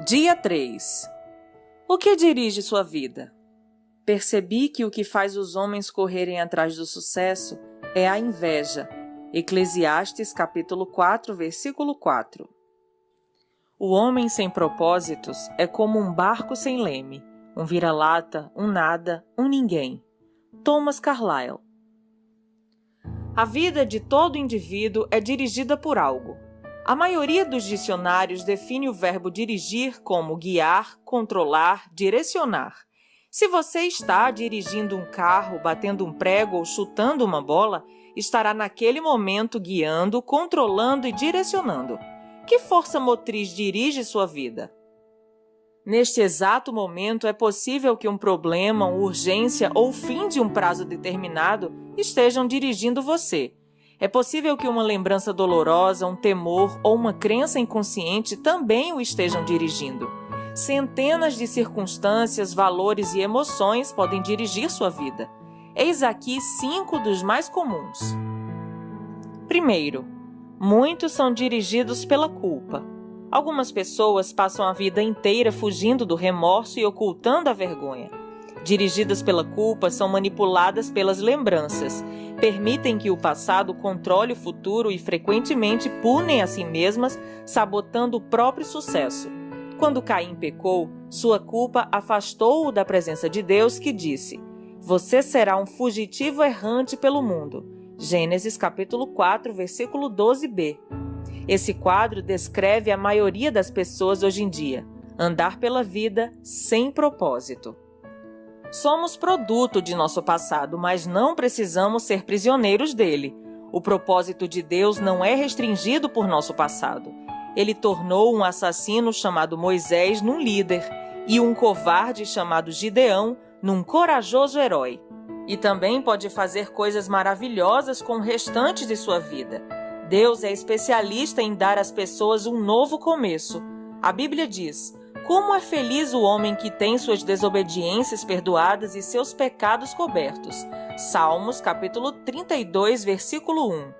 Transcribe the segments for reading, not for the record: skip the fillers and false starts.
Dia 3. O que dirige sua vida? Percebi que o que faz os homens correrem atrás do sucesso é a inveja. Eclesiastes capítulo 4, versículo 4. O homem sem propósitos é como um barco sem leme, um vira-lata, um nada, um ninguém. Thomas Carlyle. A vida de todo indivíduo é dirigida por algo. A maioria dos dicionários define o verbo dirigir como guiar, controlar, direcionar. Se você está dirigindo um carro, batendo um prego ou chutando uma bola, estará naquele momento guiando, controlando e direcionando. Que força motriz dirige sua vida? Neste exato momento, é possível que um problema, uma urgência ou o fim de um prazo determinado estejam dirigindo você. É possível que uma lembrança dolorosa, um temor ou uma crença inconsciente também o estejam dirigindo. Centenas de circunstâncias, valores e emoções podem dirigir sua vida. Eis aqui 5 dos mais comuns. Primeiro, muitos são dirigidos pela culpa. Algumas pessoas passam a vida inteira fugindo do remorso e ocultando a vergonha. Dirigidas pela culpa, são manipuladas pelas lembranças, permitem que o passado controle o futuro e frequentemente punem a si mesmas, sabotando o próprio sucesso. Quando Caim pecou, sua culpa afastou-o da presença de Deus, que disse: "Você será um fugitivo errante pelo mundo." Gênesis capítulo 4, versículo 12b. Esse quadro descreve a maioria das pessoas hoje em dia: andar pela vida sem propósito. Somos produto de nosso passado, mas não precisamos ser prisioneiros dele. O propósito de Deus não é restringido por nosso passado. Ele tornou um assassino chamado Moisés num líder e um covarde chamado Gideão num corajoso herói. E também pode fazer coisas maravilhosas com o restante de sua vida. Deus é especialista em dar às pessoas um novo começo. A Bíblia diz: "Como é feliz o homem que tem suas desobediências perdoadas e seus pecados cobertos." Salmos capítulo 32, versículo 1.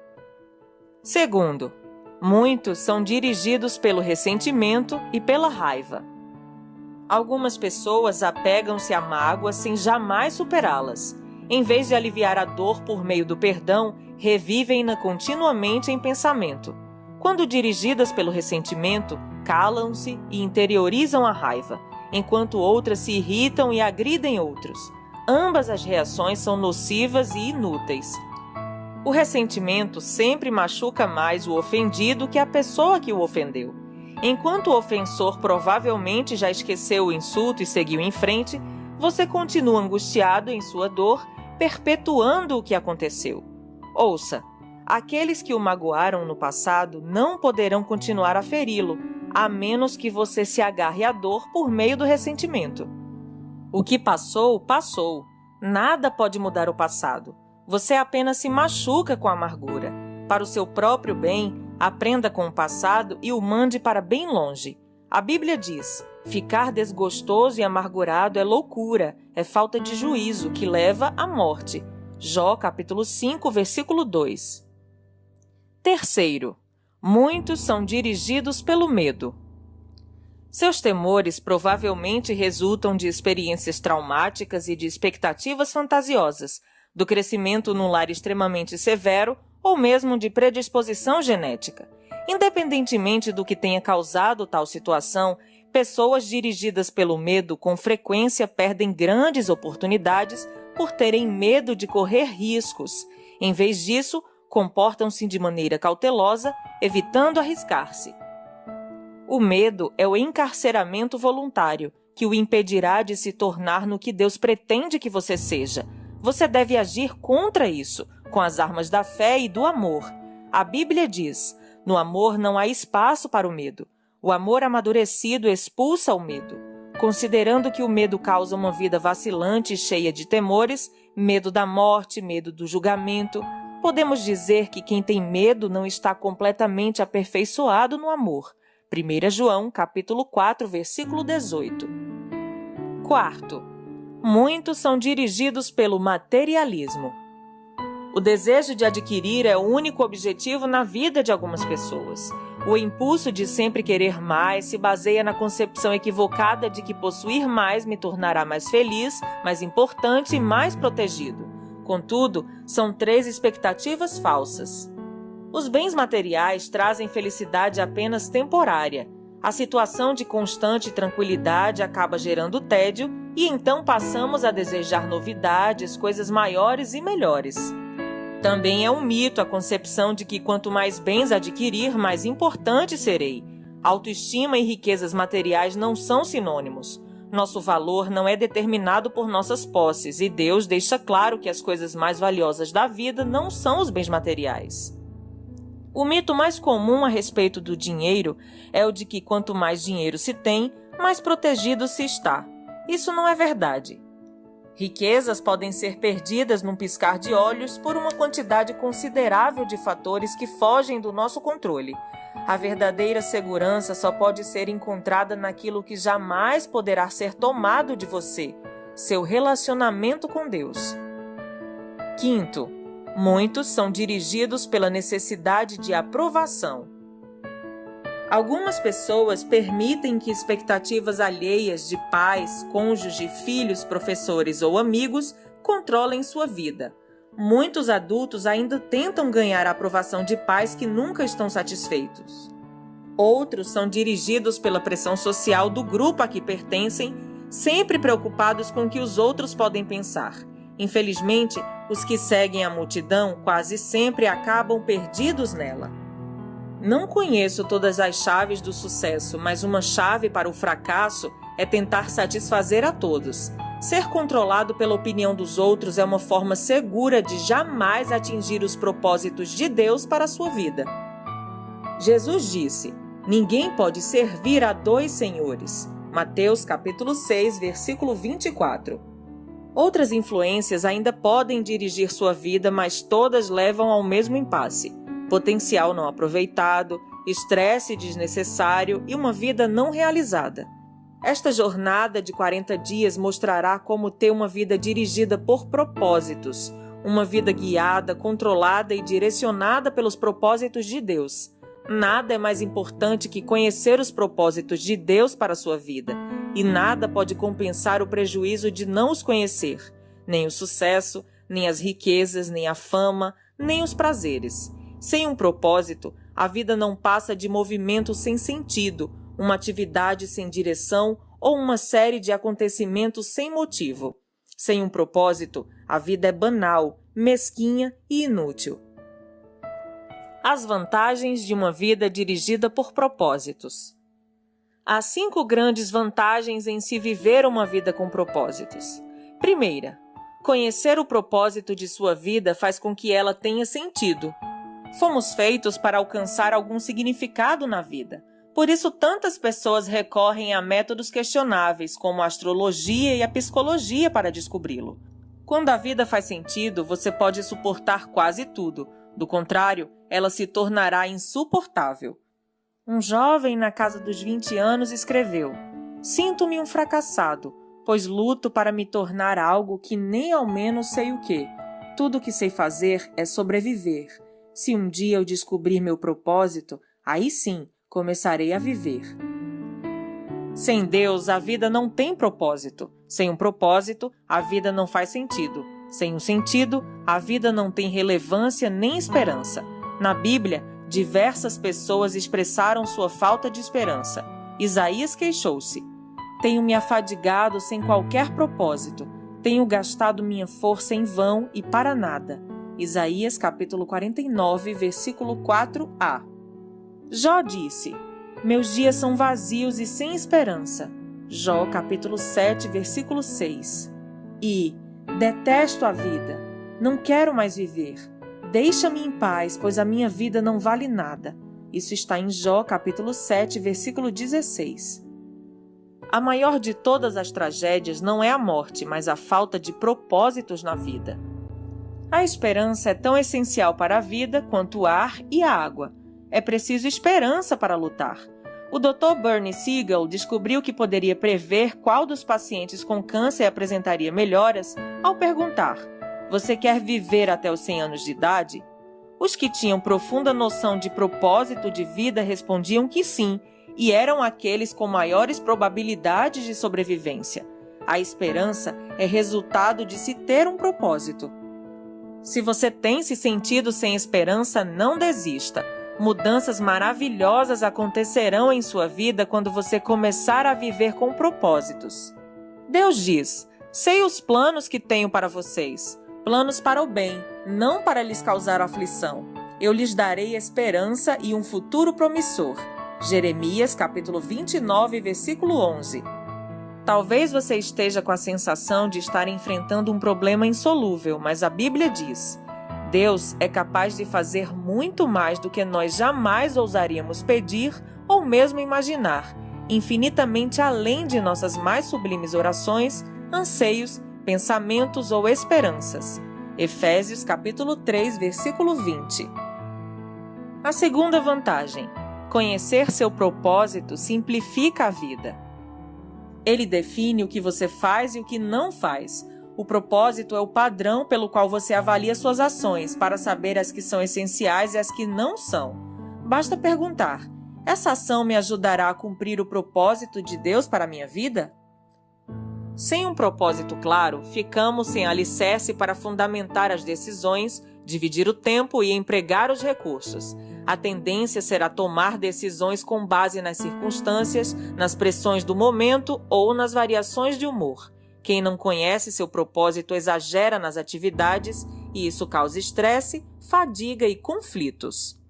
Segundo, muitos são dirigidos pelo ressentimento e pela raiva. Algumas pessoas apegam-se a mágoas sem jamais superá-las. Em vez de aliviar a dor por meio do perdão, revivem-na continuamente em pensamento. Quando dirigidas pelo ressentimento, calam-se e interiorizam a raiva, enquanto outras se irritam e agridem outros. Ambas as reações são nocivas e inúteis. O ressentimento sempre machuca mais o ofendido que a pessoa que o ofendeu. Enquanto o ofensor provavelmente já esqueceu o insulto e seguiu em frente, você continua angustiado em sua dor, perpetuando o que aconteceu. Ouça: aqueles que o magoaram no passado não poderão continuar a feri-lo, a menos que você se agarre à dor por meio do ressentimento. O que passou, passou. Nada pode mudar o passado. Você apenas se machuca com a amargura. Para o seu próprio bem, aprenda com o passado e o mande para bem longe. A Bíblia diz: ficar desgostoso e amargurado é loucura, é falta de juízo que leva à morte. Jó capítulo 5, versículo 2. Terceiro, muitos são dirigidos pelo medo. Seus temores provavelmente resultam de experiências traumáticas e de expectativas fantasiosas, do crescimento num lar extremamente severo ou mesmo de predisposição genética. Independentemente do que tenha causado tal situação, pessoas dirigidas pelo medo com frequência perdem grandes oportunidades por terem medo de correr riscos. Em vez disso, comportam-se de maneira cautelosa, evitando arriscar-se. O medo é o encarceramento voluntário, que o impedirá de se tornar no que Deus pretende que você seja. Você deve agir contra isso, com as armas da fé e do amor. A Bíblia diz: no amor não há espaço para o medo. O amor amadurecido expulsa o medo. Considerando que o medo causa uma vida vacilante e cheia de temores, medo da morte, medo do julgamento, podemos dizer que quem tem medo não está completamente aperfeiçoado no amor. 1 João, capítulo 4, versículo 18. Quarto, muitos são dirigidos pelo materialismo. O desejo de adquirir é o único objetivo na vida de algumas pessoas. O impulso de sempre querer mais se baseia na concepção equivocada de que possuir mais me tornará mais feliz, mais importante e mais protegido. Contudo, são 3 expectativas falsas. Os bens materiais trazem felicidade apenas temporária. A situação de constante tranquilidade acaba gerando tédio e então passamos a desejar novidades, coisas maiores e melhores. Também é um mito a concepção de que quanto mais bens adquirir, mais importante serei. Autoestima e riquezas materiais não são sinônimos. Nosso valor não é determinado por nossas posses e Deus deixa claro que as coisas mais valiosas da vida não são os bens materiais. O mito mais comum a respeito do dinheiro é o de que quanto mais dinheiro se tem, mais protegido se está. Isso não é verdade. Riquezas podem ser perdidas num piscar de olhos por uma quantidade considerável de fatores que fogem do nosso controle. A verdadeira segurança só pode ser encontrada naquilo que jamais poderá ser tomado de você, seu relacionamento com Deus. Quinto, muitos são dirigidos pela necessidade de aprovação. Algumas pessoas permitem que expectativas alheias de pais, cônjuge, filhos, professores ou amigos controlem sua vida. Muitos adultos ainda tentam ganhar a aprovação de pais que nunca estão satisfeitos. Outros são dirigidos pela pressão social do grupo a que pertencem, sempre preocupados com o que os outros podem pensar. Infelizmente, os que seguem a multidão quase sempre acabam perdidos nela. Não conheço todas as chaves do sucesso, mas uma chave para o fracasso é tentar satisfazer a todos. Ser controlado pela opinião dos outros é uma forma segura de jamais atingir os propósitos de Deus para a sua vida. Jesus disse: "Ninguém pode servir a 2 senhores." Mateus capítulo 6, versículo 24. Outras influências ainda podem dirigir sua vida, mas todas levam ao mesmo impasse: potencial não aproveitado, estresse desnecessário e uma vida não realizada. Esta jornada de 40 dias mostrará como ter uma vida dirigida por propósitos, uma vida guiada, controlada e direcionada pelos propósitos de Deus. Nada é mais importante que conhecer os propósitos de Deus para a sua vida, e nada pode compensar o prejuízo de não os conhecer, nem o sucesso, nem as riquezas, nem a fama, nem os prazeres. Sem um propósito, a vida não passa de movimento sem sentido, uma atividade sem direção ou uma série de acontecimentos sem motivo. Sem um propósito, a vida é banal, mesquinha e inútil. As vantagens de uma vida dirigida por propósitos. Há 5 grandes vantagens em se viver uma vida com propósitos. Primeira, conhecer o propósito de sua vida faz com que ela tenha sentido. Fomos feitos para alcançar algum significado na vida. Por isso, tantas pessoas recorrem a métodos questionáveis, como a astrologia e a psicologia, para descobri-lo. Quando a vida faz sentido, você pode suportar quase tudo. Do contrário, ela se tornará insuportável. Um jovem na casa dos 20 anos escreveu: "Sinto-me um fracassado, pois luto para me tornar algo que nem ao menos sei o que. Tudo o que sei fazer é sobreviver. Se um dia eu descobrir meu propósito, aí sim começarei a viver." Sem Deus, a vida não tem propósito. Sem um propósito, a vida não faz sentido. Sem um sentido, a vida não tem relevância nem esperança. Na Bíblia, diversas pessoas expressaram sua falta de esperança. Isaías queixou-se: "Tenho me afadigado sem qualquer propósito. Tenho gastado minha força em vão e para nada." Isaías capítulo 49, versículo 4a. Jó disse: "Meus dias são vazios e sem esperança." Jó capítulo 7, versículo 6. E detesto a vida, não quero mais viver. Deixa-me em paz, pois a minha vida não vale nada. Isso está em Jó capítulo 7, versículo 16. A maior de todas as tragédias não é a morte, mas a falta de propósitos na vida. A esperança é tão essencial para a vida quanto o ar e a água. É preciso esperança para lutar. O Dr. Bernie Siegel descobriu que poderia prever qual dos pacientes com câncer apresentaria melhoras ao perguntar: "Você quer viver até os 100 anos de idade?" Os que tinham profunda noção de propósito de vida respondiam que sim, e eram aqueles com maiores probabilidades de sobrevivência. A esperança é resultado de se ter um propósito. Se você tem se sentido sem esperança, não desista. Mudanças maravilhosas acontecerão em sua vida quando você começar a viver com propósitos. Deus diz: sei os planos que tenho para vocês, planos para o bem, não para lhes causar aflição. Eu lhes darei esperança e um futuro promissor. Jeremias, capítulo 29, versículo 11. Talvez você esteja com a sensação de estar enfrentando um problema insolúvel, mas a Bíblia diz: Deus é capaz de fazer muito mais do que nós jamais ousaríamos pedir ou mesmo imaginar, infinitamente além de nossas mais sublimes orações, anseios, pensamentos ou esperanças. Efésios capítulo 3, versículo 20. A segunda vantagem: conhecer seu propósito simplifica a vida. Ele define o que você faz e o que não faz. O propósito é o padrão pelo qual você avalia suas ações para saber as que são essenciais e as que não são. Basta perguntar: essa ação me ajudará a cumprir o propósito de Deus para a minha vida? Sem um propósito claro, ficamos sem alicerce para fundamentar as decisões, dividir o tempo e empregar os recursos. A tendência será tomar decisões com base nas circunstâncias, nas pressões do momento ou nas variações de humor. Quem não conhece seu propósito exagera nas atividades e isso causa estresse, fadiga e conflitos.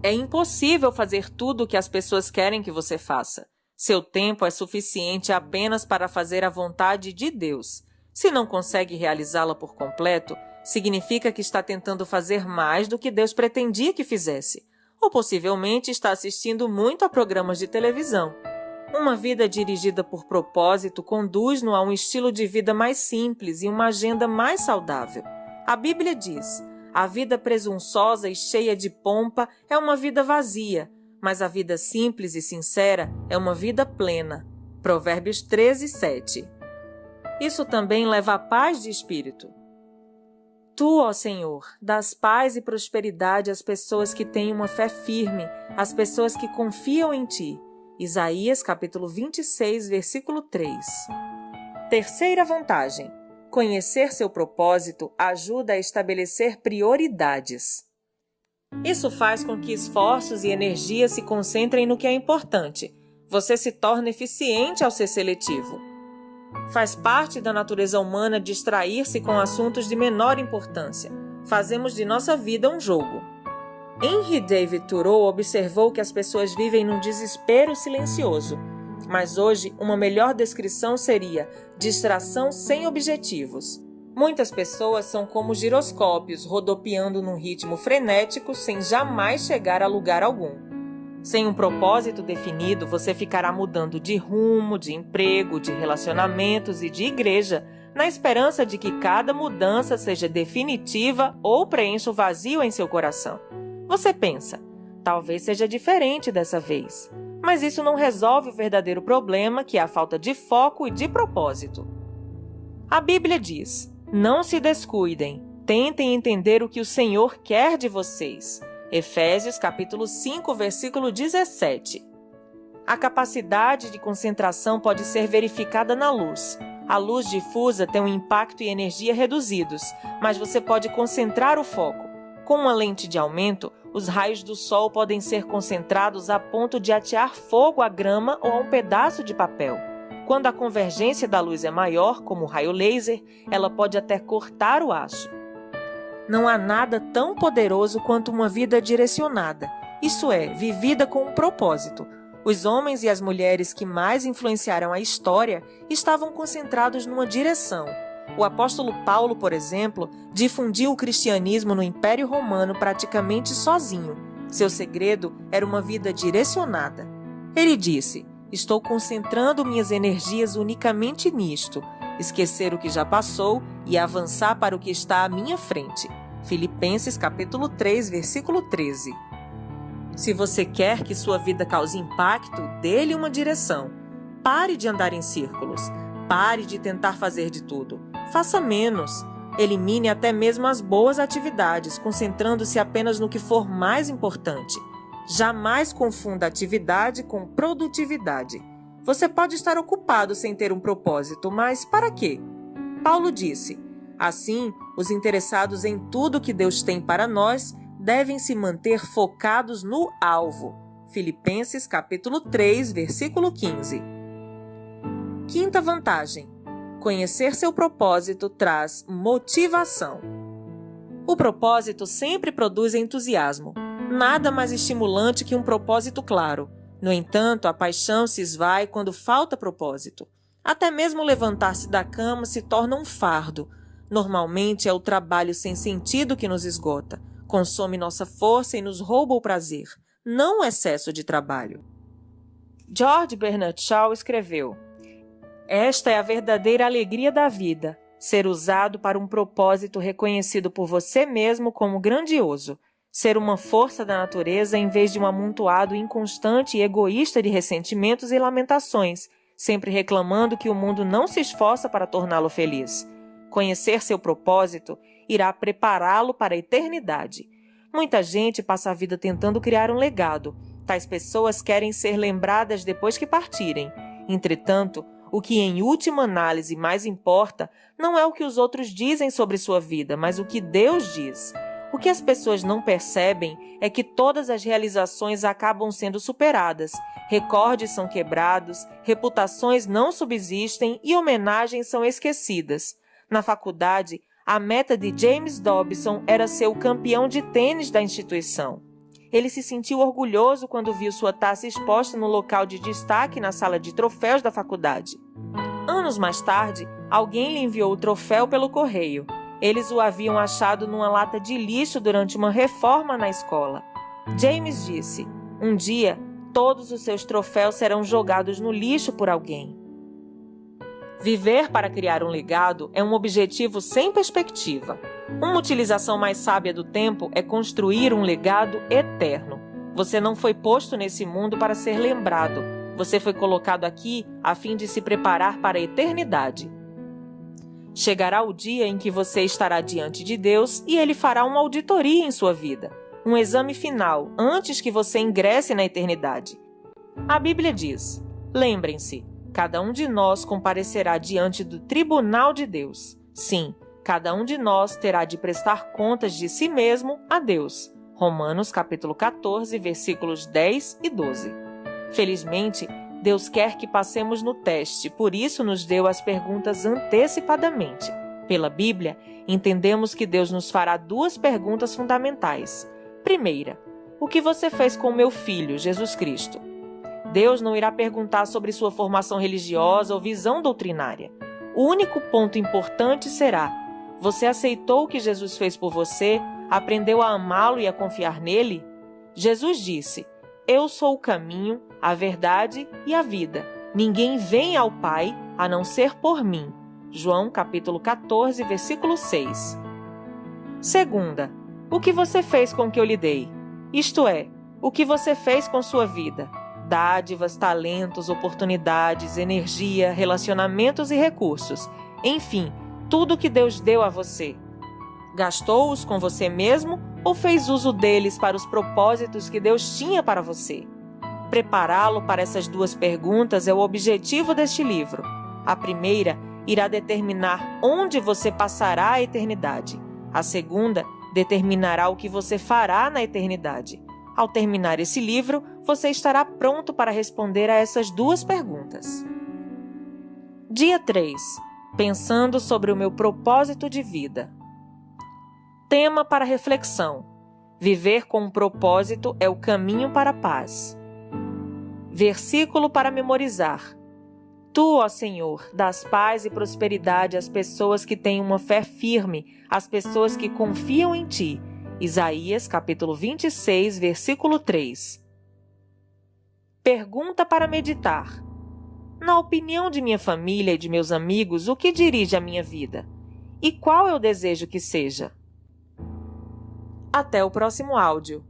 É impossível fazer tudo o que as pessoas querem que você faça. Seu tempo é suficiente apenas para fazer a vontade de Deus. Se não consegue realizá-la por completo, significa que está tentando fazer mais do que Deus pretendia que fizesse, ou possivelmente está assistindo muito a programas de televisão. Uma vida dirigida por propósito conduz-no a um estilo de vida mais simples e uma agenda mais saudável. A Bíblia diz: a vida presunçosa e cheia de pompa é uma vida vazia, mas a vida simples e sincera é uma vida plena. Provérbios 13, 7. Isso também leva à paz de espírito. Tu, ó Senhor, dás paz e prosperidade às pessoas que têm uma fé firme, às pessoas que confiam em Ti. Isaías, capítulo 26, versículo 3. Terceira vantagem: conhecer seu propósito ajuda a estabelecer prioridades. Isso faz com que esforços e energia se concentrem no que é importante. Você se torna eficiente ao ser seletivo. Faz parte da natureza humana distrair-se com assuntos de menor importância. Fazemos de nossa vida um jogo. Henry David Thoreau observou que as pessoas vivem num desespero silencioso. Mas hoje, uma melhor descrição seria distração sem objetivos. Muitas pessoas são como giroscópios, rodopiando num ritmo frenético sem jamais chegar a lugar algum. Sem um propósito definido, você ficará mudando de rumo, de emprego, de relacionamentos e de igreja, na esperança de que cada mudança seja definitiva ou preencha o vazio em seu coração. Você pensa: talvez seja diferente dessa vez. Mas isso não resolve o verdadeiro problema, que é a falta de foco e de propósito. A Bíblia diz: não se descuidem, tentem entender o que o Senhor quer de vocês. Efésios capítulo 5, versículo 17. A capacidade de concentração pode ser verificada na luz. A luz difusa tem um impacto e energia reduzidos, mas você pode concentrar o foco. Com uma lente de aumento, os raios do sol podem ser concentrados a ponto de atear fogo à grama ou a um pedaço de papel. Quando a convergência da luz é maior, como o raio laser, ela pode até cortar o aço. Não há nada tão poderoso quanto uma vida direcionada, isso é, vivida com um propósito. Os homens e as mulheres que mais influenciaram a história estavam concentrados numa direção. O apóstolo Paulo, por exemplo, difundiu o cristianismo no Império Romano praticamente sozinho. Seu segredo era uma vida direcionada. Ele disse: estou concentrando minhas energias unicamente nisto, esquecer o que já passou e avançar para o que está à minha frente. Filipenses capítulo 3, versículo 13. Se você quer que sua vida cause impacto, dê-lhe uma direção. Pare de andar em círculos. Pare de tentar fazer de tudo. Faça menos. Elimine até mesmo as boas atividades, concentrando-se apenas no que for mais importante. Jamais confunda atividade com produtividade. Você pode estar ocupado sem ter um propósito, mas para quê? Paulo disse: assim, os interessados em tudo que Deus tem para nós devem se manter focados no alvo. Filipenses capítulo 3, versículo 15. Quinta vantagem: conhecer seu propósito traz motivação. O propósito sempre produz entusiasmo. Nada mais estimulante que um propósito claro. No entanto, a paixão se esvai quando falta propósito. Até mesmo levantar-se da cama se torna um fardo. Normalmente é o trabalho sem sentido que nos esgota, consome nossa força e nos rouba o prazer, não o excesso de trabalho. George Bernard Shaw escreveu: esta é a verdadeira alegria da vida, ser usado para um propósito reconhecido por você mesmo como grandioso, ser uma força da natureza em vez de um amontoado inconstante e egoísta de ressentimentos e lamentações, sempre reclamando que o mundo não se esforça para torná-lo feliz. Conhecer seu propósito irá prepará-lo para a eternidade. Muita gente passa a vida tentando criar um legado. Tais pessoas querem ser lembradas depois que partirem. Entretanto, o que em última análise mais importa não é o que os outros dizem sobre sua vida, mas o que Deus diz. O que as pessoas não percebem é que todas as realizações acabam sendo superadas, recordes são quebrados, reputações não subsistem e homenagens são esquecidas. Na faculdade, a meta de James Dobson era ser o campeão de tênis da instituição. Ele se sentiu orgulhoso quando viu sua taça exposta no local de destaque na sala de troféus da faculdade. Anos mais tarde, alguém lhe enviou o troféu pelo correio. Eles o haviam achado numa lata de lixo durante uma reforma na escola. James disse: um dia, todos os seus troféus serão jogados no lixo por alguém. Viver para criar um legado é um objetivo sem perspectiva. Uma utilização mais sábia do tempo é construir um legado eterno. Você não foi posto nesse mundo para ser lembrado. Você foi colocado aqui a fim de se preparar para a eternidade. Chegará o dia em que você estará diante de Deus e Ele fará uma auditoria em sua vida, um exame final, antes que você ingresse na eternidade. A Bíblia diz: lembrem-se, cada um de nós comparecerá diante do tribunal de Deus. Sim, cada um de nós terá de prestar contas de si mesmo a Deus. Romanos capítulo 14, versículos 10 e 12. Felizmente, Deus quer que passemos no teste, por isso nos deu as perguntas antecipadamente. Pela Bíblia, entendemos que Deus nos fará duas perguntas fundamentais. Primeira, o que você fez com meu filho, Jesus Cristo? Deus não irá perguntar sobre sua formação religiosa ou visão doutrinária. O único ponto importante será: você aceitou o que Jesus fez por você? Aprendeu a amá-lo e a confiar nele? Jesus disse: eu sou o caminho, a verdade e a vida. Ninguém vem ao Pai a não ser por mim. João capítulo 14, versículo 6. Segunda, o que você fez com o que eu lhe dei? Isto é, o que você fez com sua vida? Dádivas, talentos, oportunidades, energia, relacionamentos e recursos. Enfim, tudo que Deus deu a você. Gastou-os com você mesmo ou fez uso deles para os propósitos que Deus tinha para você? Prepará-lo para essas duas perguntas é o objetivo deste livro. A primeira irá determinar onde você passará a eternidade. A segunda determinará o que você fará na eternidade. Ao terminar esse livro, você estará pronto para responder a essas duas perguntas. Dia 3. Pensando sobre o meu propósito de vida. Tema para reflexão: viver com um propósito é o caminho para a paz. Versículo para memorizar: Tu, ó Senhor, dás paz e prosperidade às pessoas que têm uma fé firme, às pessoas que confiam em Ti. Isaías, capítulo 26, versículo 3. Pergunta para meditar: na opinião de minha família e de meus amigos, o que dirige a minha vida? E qual eu desejo que seja? Até o próximo áudio.